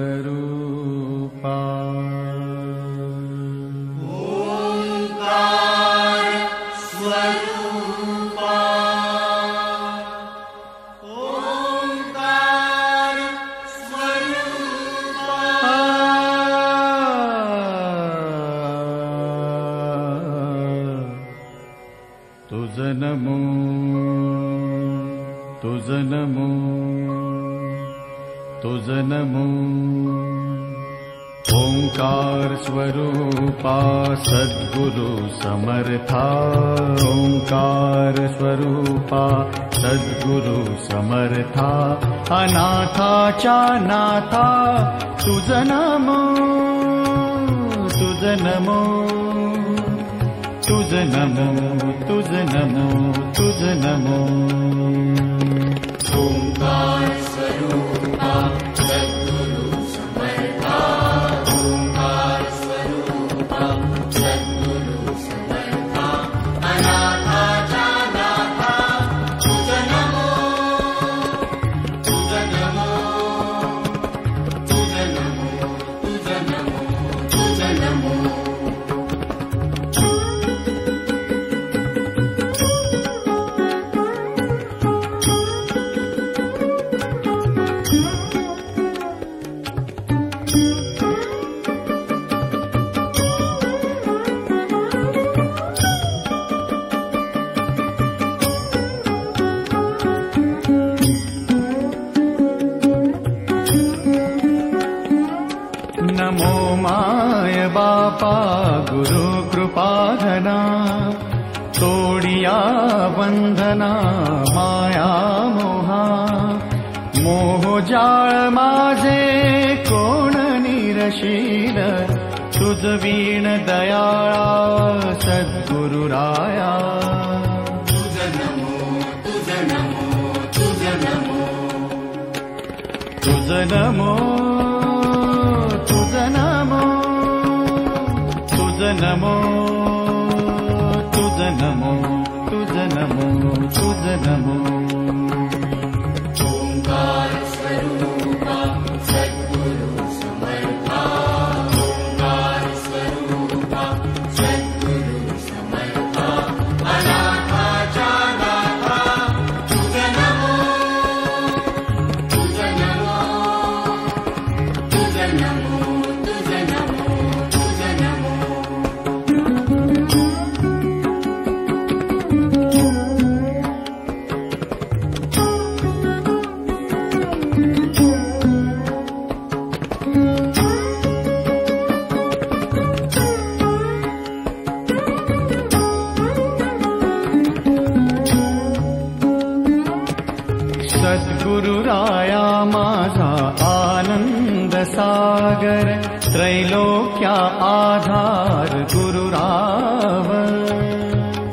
स्वरूपा ओंकार स्वरूपा ओंकार स्वरूपा तुझ नमो तुझ नमो तुझ नमो ओंकार स्वरूपा सद्गुरु समर्था ओंकार स्वरूपा सद्गुरु समर्था अनाथाच्या नाथा तुझ नमो तुझ नमो तुझ नमो तुझ नमो तुझ नमो ओंकार स्वरूपा सद्गुरु समर्था ओंकार स्वरूपा सद्गुरु समर्था अनाथाच्या नाथा तुझ नमो तुझ नमो तुझ नमो तुझ नमो तुझ नमो नमो माय बापा गुरु कृपाधना तोडिया वंदना माया मोहा मोह जाळ माझे कोण निरशील तुझ वीण दयाळा सद्गुरुराया तुझ नमो तुझ नमो तुझ नमो तुझ नमो तुझ नमो तुझ नमो तुझ नमो तुझ नमो तुझ नमो ओंकार स्वरूपा सद्गुरु समर्था ओंकार स्वरूपा सद्गुरु समर्था अनाथाच्या नाथा तुझ नमो तुझ नमो तुझ नमो तुझ नमो तुझ नमो सद्गुरुराया माझा आनंद सागर त्रैलोक्या आधार गुरुराव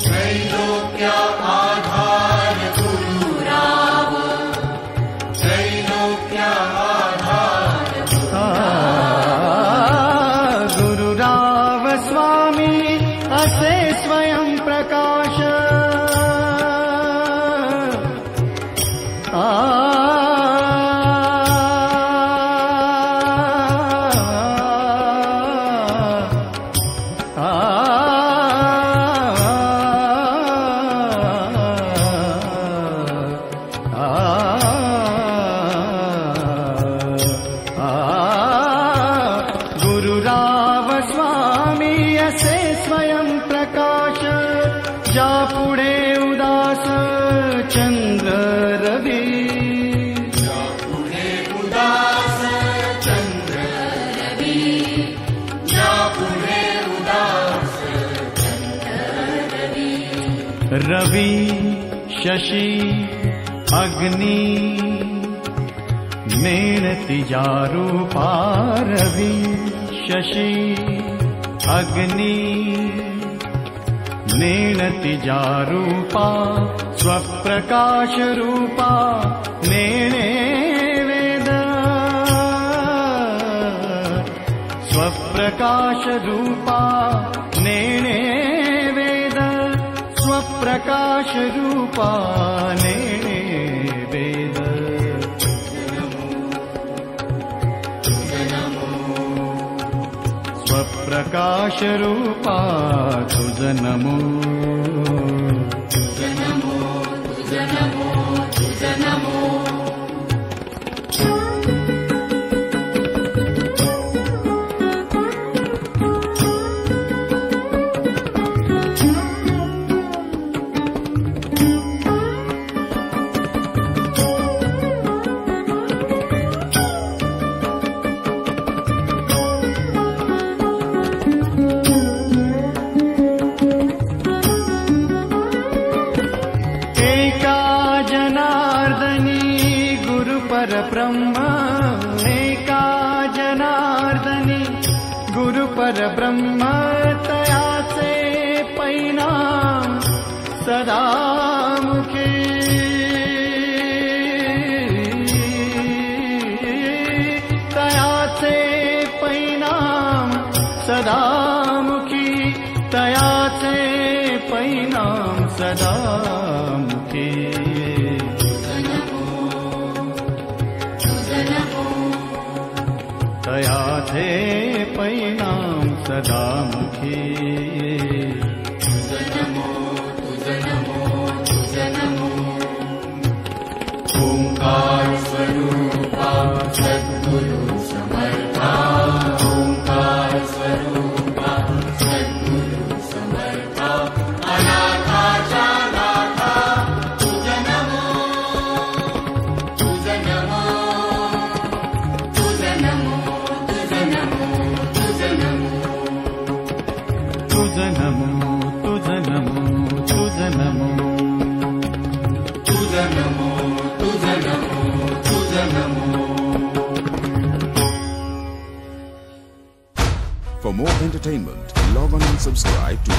त्रैलोक्या आधार गुरुराव त्रैलोक्या आधार गुरुराव स्वामी असे स्वयं प्रकाश गुरुराव स्वामी असे स्वयं प्रकाश ज्या पुढे उदास चंद्र रवी ज्या पुढे उदास चंद्र रवी ज्या पुढे उदास चंद्र रवी रवि शशी अग्नि मेणतिजा रूपा रवि शशी अग्नि नेणतिजा रूपा स्वप्रकाश रूपा नेणे वेद स्वप्रकाश रूपा नेणे वेद स्वप्रकाश रूपा नेणे वेद प्रकाश रूपा तुझ नमो तुझ नमो तुझ नमो तुझ नमो ब्रह्म एका जनार्दनी गुरु परब्रह्म तयाचे परिणाम सदा मुखी तयाचे परिणाम सदा मुखी तयाचे परिणाम सदा मुखी तयाचे परिणाम सदा मुखी तुझ नमो तुझ नमो तुझ नमो ओंकार स्वरूपा सद्गुरु समर्था ओंकार स्वरूपा सद्गुरु समर्था अनाथाचा नाथा तुझ नमो तुझ नमो तुझ नमो तुझ नमो तुझ नमो तुझ नमो तुझ नमो तुझ नमो तुझ नमो तुझ नमो तुझ नमो. For more entertainment, log on and subscribe to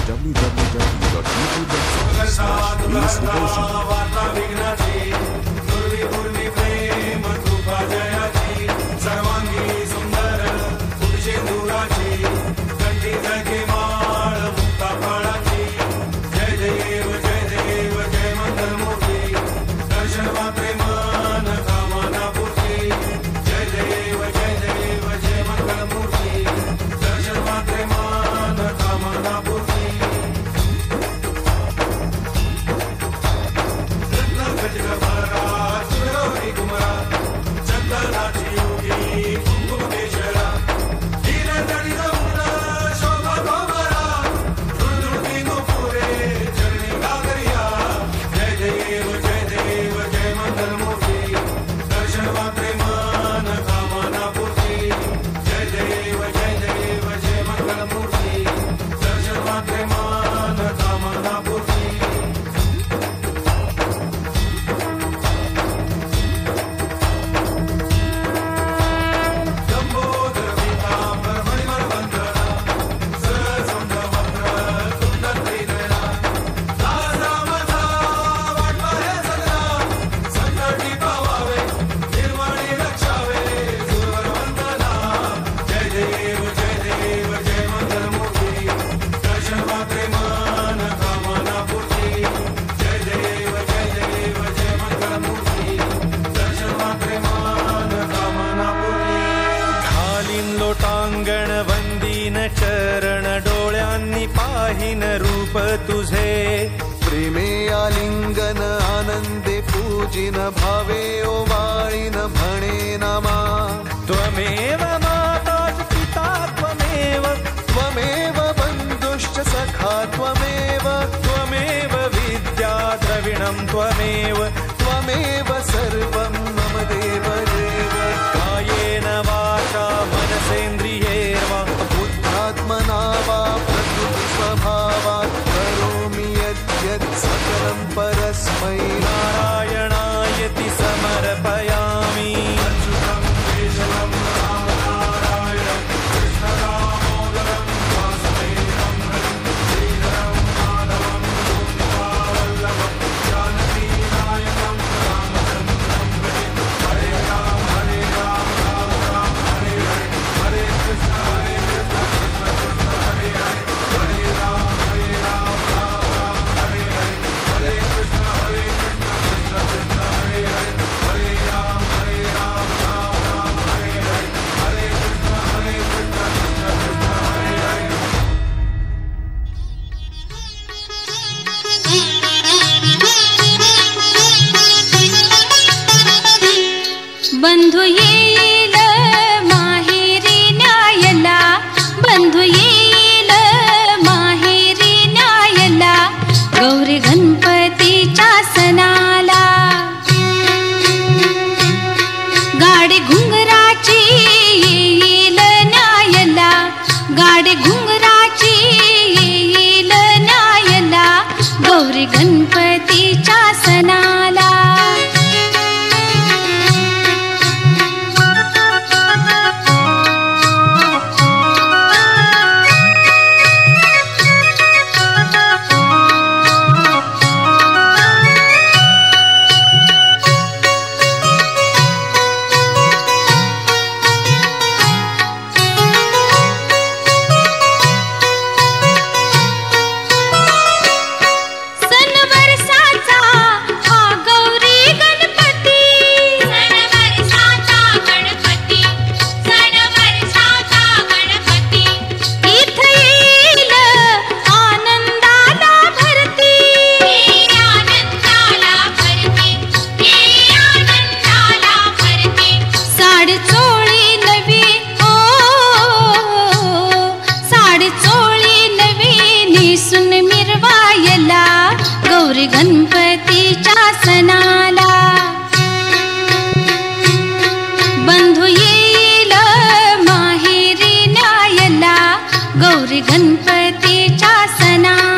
चरण डोळ्यांनी पाहिन रूप तुझे प्रेमे आलिंगन आनंदे पूजिन भावे ओवाळीन भने नमा त्वमेव माता पिता त्वमेव त्वमेव बन्धुश्च सखा त्वमेव त्वमेव विद्या द्रविणं त्वमेव त्वमेव सर्वं मम देव देव कायेन वाचा मनसेन्द्रियैर्वा बुद्ध्यात्मना वा प्रकृति स्वभावात् करोमि यद्यत् सकलं परस्मै नारायणायति समर्पयामि गौरी गणपतीच्या सणाला. बंधू येईल माहेरी न्यायला गौरी गणपतीच्या सणाला.